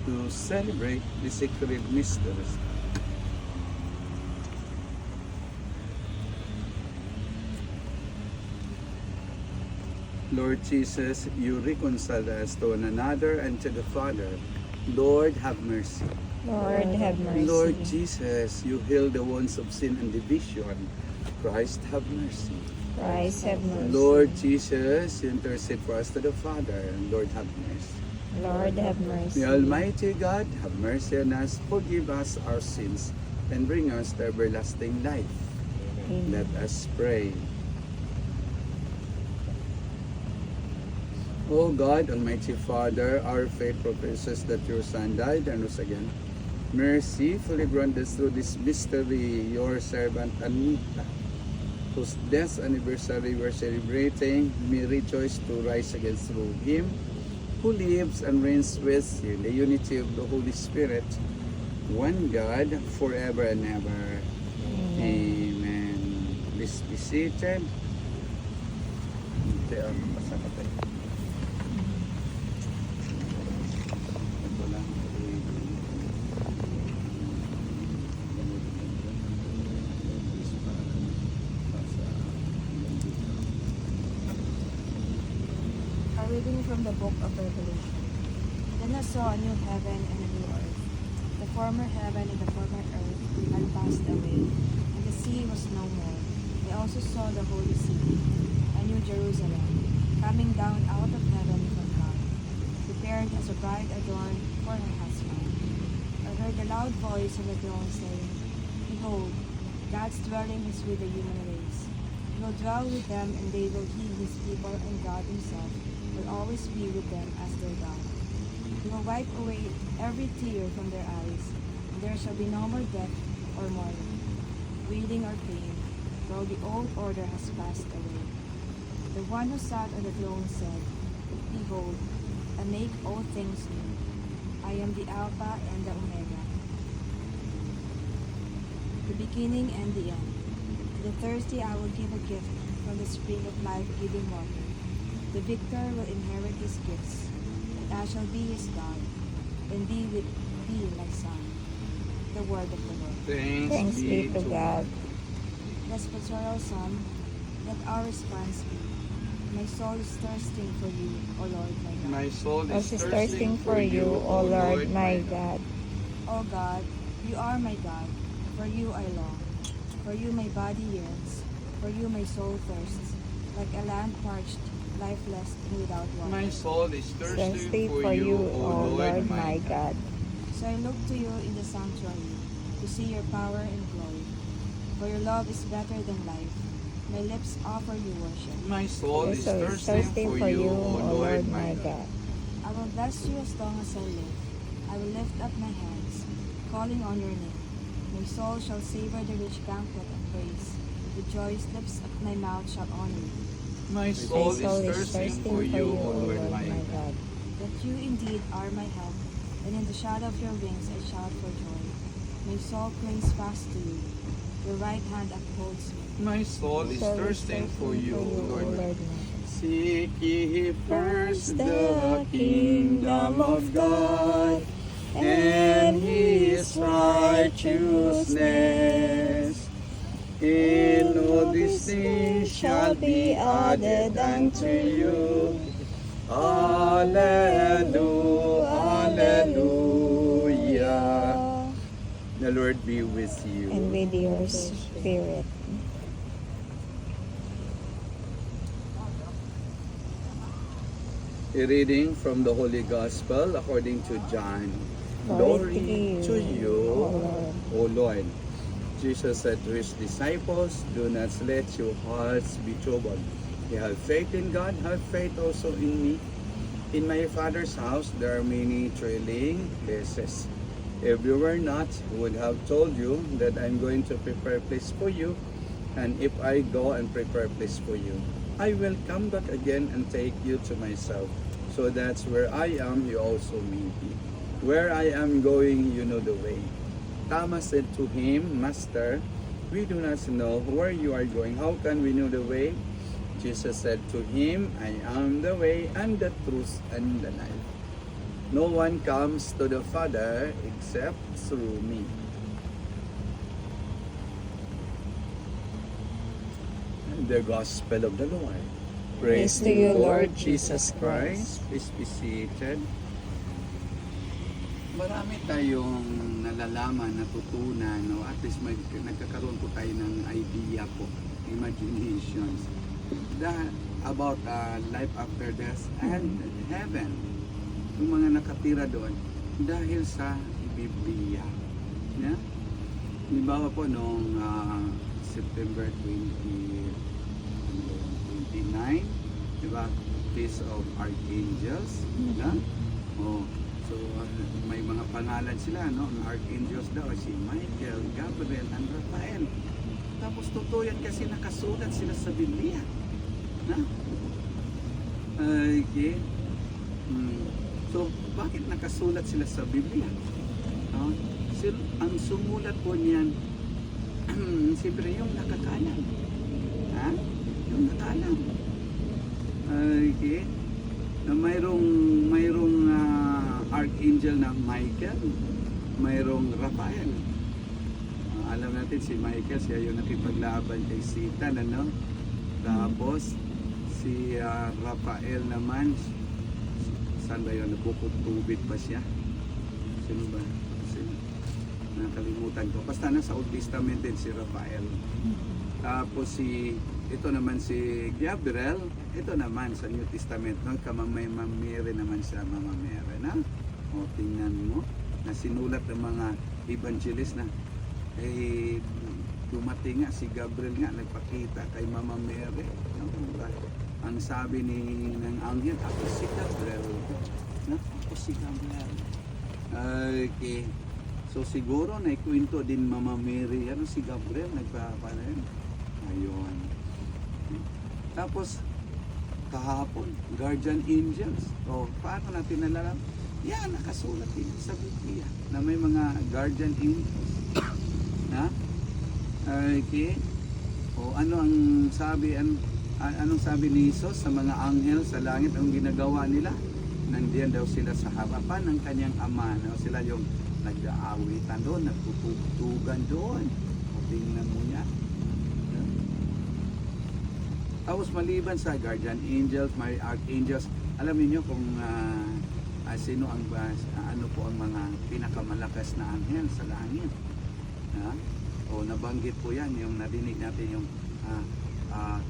to celebrate the sacred mysteries. Lord Jesus, you reconciled us to one another and to the Father. Lord, have mercy. Lord, have mercy. Lord Jesus, you heal the wounds of sin and division. Christ, have mercy. Christ, have mercy. Lord Jesus, you intercede for us to the Father. Lord, have mercy. Lord, have mercy. May Almighty God have mercy on us, forgive us our sins, and bring us to everlasting life. Amen. Let us pray. O God, Almighty Father, our faith professes that your Son died and rose again. Mercifully grant us through this mystery your servant Anita, whose death anniversary we're celebrating, may rejoice to rise again through him, who lives and reigns with you in the unity of the Holy Spirit, one God, forever and ever. Amen. Please be seated. Ito ang pasakatay. Ito lang. A reading from the book of Revelation. Then I saw a new heaven and a new earth. The former heaven and the former earth had passed away, and the sea was no more. I also saw the holy city, a new Jerusalem, coming down out of heaven from God, prepared as a bride adorned for her husband. I heard a loud voice on the throne saying, Behold, God's dwelling is with the human race. He will dwell with them, and they will be his people, and God himself will always be with them as their God. He will wipe away every tear from their eyes, and there shall be no more death or mourning, weeping or pain, though the old order has passed away. The one who sat on the throne said, Behold, I make all things new. I am the Alpha and the Omega, the beginning and the end. To the thirsty I will give a gift from the spring of life-giving water. The victor will inherit his gifts, and I shall be his God, and he will be my son. The word of the Lord. Thanks be to God. Let's pastoral psalm. Let our response be, My soul is thirsting for you, O Lord my God. My soul Us is thirsting for you, O Lord my God. O God, you are my God. For you I long. For you my body yearns. For you my soul thirsts, like a land parched, lifeless, and without water. My soul is Thirsty for you, O Lord my God. So I look to you in the sanctuary, to see your power and glory. For your love is better than life. My lips offer you worship. My soul My is soul is thirsting for you, O Lord my God. I will bless you as long as I live. I will lift up my hands, calling on your name. My soul shall savor the rich banquet of praise. With joyous lips of my mouth shall honor you. My My soul soul is is thirsting for you, O Lord my God. God. That you indeed are my help, and in the shadow of your wings I shout for joy. My soul clings fast to you. Your right hand upholds me. My soul is Soul is thirsting for you, O Lord my God. my God. Seek ye first the kingdom of God and his righteousness. And all these things shall be added unto you. Alleluia, Alleluia. The Lord be with you. And with your spirit. A reading from the Holy Gospel according to John. Glory to you, O Lord. Jesus said to his disciples, Do not let your hearts be troubled. You have faith in God, have faith also in me. In my Father's house there are many dwelling places. If you were not, I would have told you that I'm going to prepare a place for you. And if I go and prepare a place for you, I will come back again and take you to myself, so that's where I am, you also may be. Where I am going, you know the way. Thomas said to him, Master, we do not know where you are going. How can we know the way? Jesus said to him, I am the way and the truth and the life. No one comes to the Father except through me. And the Gospel of the Lord. Praise to you, Lord Jesus Christ. Please be seated. Marami tayong nalalaman, natutunan, no? At least nagkakaroon po tayo ng idea po, imaginations, about life after death and heaven. Yung mga nakatira doon, dahil sa Biblia. Yeah? Halimbawa po, noong September 29, diba? Feast of Archangels. Yeah? Oh. So, may mga pangalan sila, no? Ang archangels daw, si Michael, Gabriel, and Raphael. Tapos totoo yan kasi nakasulat sila sa Biblia. Na? Okay. So, bakit nakasulat sila sa Biblia? Ang sumulat po niyan, siyempre yung nakakalam. Ha? Yung nakakalam. Okay. Na mayroong archangel na Michael, mayroong Raphael. Alam natin si Michael, siya yung nakipaglaban kay Satan, ano? Tapos si Raphael naman, saan ba yun? Nabukod tubig pa siya? Sino ba? Nakalimutan ko. Basta na sa Old Testament din si Raphael. Tapos ito naman si Gabriel, ito naman sa New Testament, no? Mamere naman siya, Mamere, na? O tingnan mo, na sinulat ng mga evangelist na dumating nga si Gabriel nga, nagpakita kay Mama Mary. No? Ang sabi ng anghel, ako si Gabriel. No? Ako si Gabriel. Okay. So siguro naikwento din Mama Mary, ano si Gabriel, nagpapanan. Ayun. Tapos, kahapon, guardian angels. O, paano natin nalalam? Yan, nakasulat din sa Biblia na may mga guardian angels. Ha? Okay. O, ano ang sabi, anong sabi ni Jesus sa mga anghel sa langit, ang ginagawa nila? Nandiyan daw sila sa harapan ng kanyang ama. No? Sila yung nag-aawitan doon, nagtutugan doon. O, tingnan mo niya. Tapos maliban sa guardian angels, may archangels, alam niyo kung sino ang ano po ang mga pinakamalakas na anghel sa langit. O nabanggit po yan, yung nadinig natin yung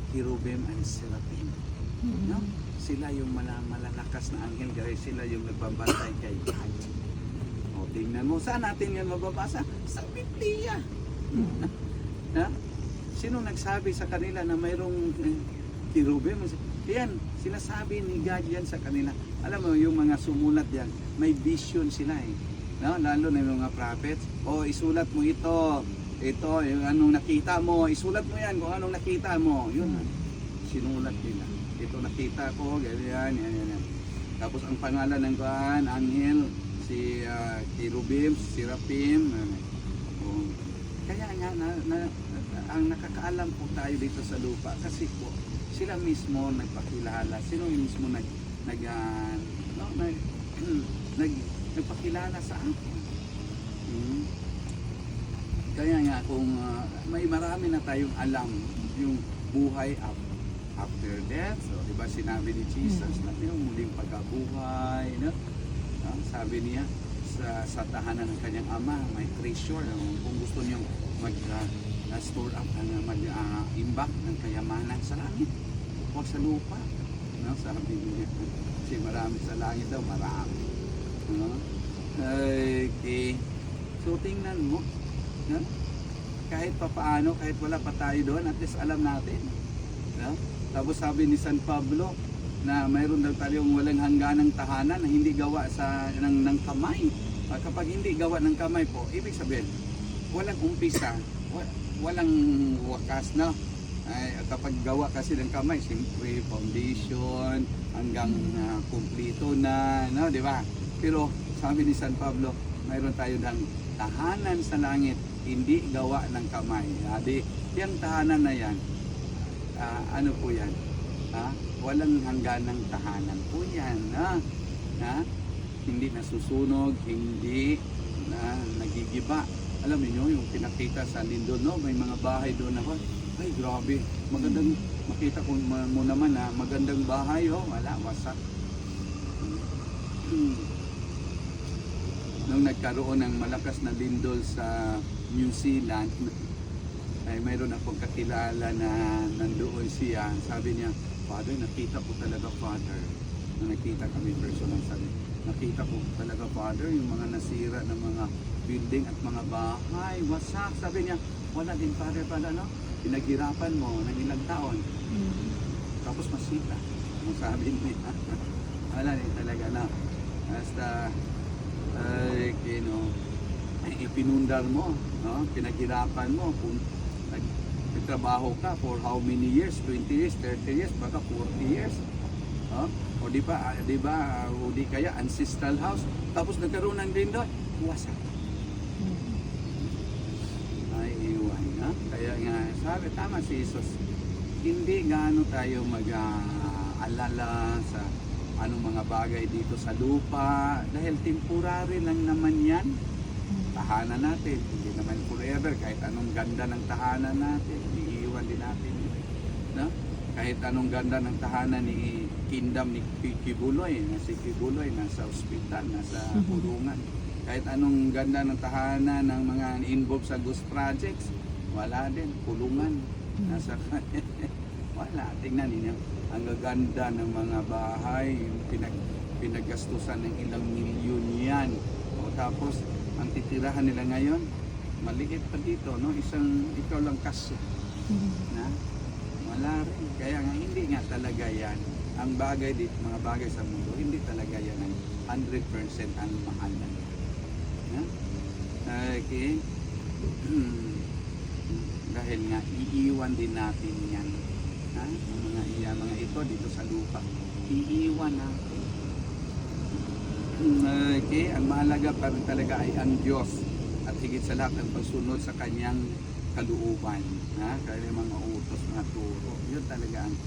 cherubim and seraphim. No? Sila yung malalakas na anghel, kasi sila yung nagbabantay kay God. O tingnan mo, saan natin yan mababasa? Sa Biblia. Sino nagsabi sa kanila na mayroong cherubim? Yan, sinasabi ni God yan sa kanila. Alam mo, yung mga sumulat yan, may vision sila eh. No? Lalo na yung mga prophets. O, isulat mo ito. Ito, yung anong nakita mo. Isulat mo yan kung anong nakita mo. Yun, sinulat nila. Ito nakita ko, ganyan, yan. Tapos ang pangalan ng anghel, si cherubim, seraphim. Kaya nga, ang nakakaalam po tayo dito sa lupa kasi po sila mismo nagpakilala, sino mismo nagpakilala sa atin. Kaya nga kung may marami na tayong alam yung buhay after death, so diba sinabi ni Jesus na yung muling pagkabuhay, no? Sabi niya sa tahanan ng kanyang ama may treasure, kung gusto niyo store up, mag-imbak ng kayamanan sa langit o sa lupa, no? Sabi niya kasi marami sa langit daw, marami, no? Okay. So tingnan mo, no? Kahit papaano, kahit wala pa tayo doon, at least alam natin, no? Tapos sabi ni San Pablo na mayroon daw tayong walang hangganang tahanan na hindi gawa ng kamay. Kapag hindi gawa ng kamay po, ibig sabihin walang umpisa, walang wakas, no? Kapag gawa kasi ng kamay, siyempre foundation hanggang kumplito na, no, di ba? Pero sabi ni San Pablo, mayroon tayo ng tahanan sa langit, hindi gawa ng kamay. Yung tahanan na yan, ano po yan? Walang hangganang tahanan po yan. hindi nasusunog, hindi na nagigiba. Alam niyo yung pinakita sa Lindol, no? May mga bahay doon ako. Ay, grabe. Magandang, makita ko mo naman na magandang bahay, oh. Wala, wasak. Nung nagkaroon ng malakas na lindol sa New Zealand, ay mayroon akong kakilala na nandoon siya. Sabi niya, Father, nakita ko talaga, Father. Nung nakita kami personal, sabi, nakita ko talaga, Father, yung mga nasira ng mga building at mga bahay, wasak. Sabi niya, wala din, Father, pala, no? Pinaghirapan mo ng ilang taon. Tapos masita. Ang sabi niya, wala din talaga na. Basta, ipinundar mo, no? Pinaghirapan mo. Kung nagtrabaho ka for how many years? 20 years, 30 years, baka 40 years. No? O di ba, o di kaya ancestral house. Tapos nagkaroon ng lindol, wasak. Ay, iwan na. Kaya nga, sabi, tama si Jesus, hindi gaano tayo mag-alala sa anong mga bagay dito sa lupa dahil temporary lang naman yan. Tahanan natin, hindi naman forever. Kahit anong ganda ng tahanan natin, iiwan din natin. No? Kahit anong ganda ng tahanan ni Kingdom ni Kibuloy, na si Kibuloy nasa ospital, nasa kulungan. Kahit anong ganda ng tahanan ng mga involved sa Ghost Projects, wala din, kulungan. Nasa wala, tingnan ninyo. Ang gaganda ng mga bahay, yung pinaggastusan ng ilang milyon yan. O tapos, ang titirahan nila ngayon, maliit pa dito, no? Ikaw lang kaso. Na? Wala rin. Kaya nga, hindi nga talaga yan. Ang bagay dito, mga bagay sa mundo, hindi talaga yan ang 100% ang mahal na yan. Okay? Dahil nga, iiwan din natin yan. Ha? Ang mga ito dito sa lupa. Iiwan natin. Okay? Ang mahalaga pa rin talaga ay ang Diyos. At higit sa lahat ang pagsunod sa kanyang kalooban. Ha? Kaya mga utos, mga turo. Yun talaga ang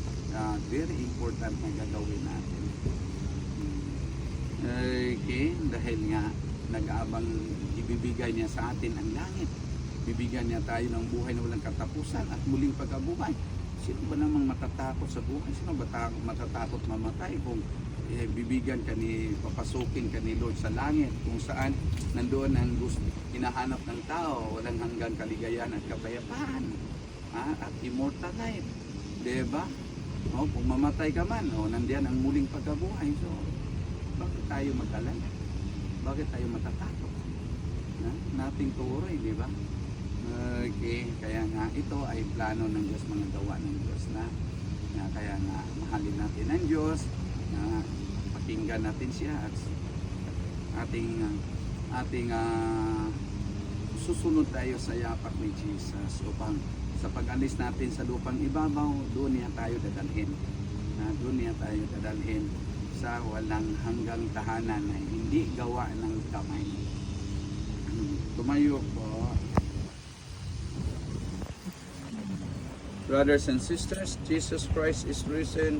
very important na gagawin natin. Okay? Dahil nga, nag-aabang ibibigay niya sa atin ang langit. Bibigyan niya tayo ng buhay na walang katapusan at muling pagkabuhay. Sino ba namang matatakot sa buhay? Sino ba matatakot mamatay kung bibigyan ka ni, papasukin ka ni Lord sa langit kung saan nandoon ang gusto, hinahanap ng tao, walang hanggang kaligayahan at kapayapaan, at immortal life. Diba? O, kung mamatay ka man, nandiyan ang muling pagkabuhay. So, bakit tayo mag-alala? Bakit tayo matatakot? Nothing to worry, di ba? Okay, kaya nga ito ay plano ng Diyos, mga gawa ng Diyos na kaya nga mahalin natin ang Diyos, na pakinggan natin siya at ating susunod tayo sa yapak ni Jesus upang sa pag-alis natin sa lupang ibabaw, doon niya tayo dadalhin. Doon niya tayo dadalhin sa walang hanggang tahanan na hindi gawa ng kamay. Tumayo po. Brothers and sisters, Jesus Christ is risen.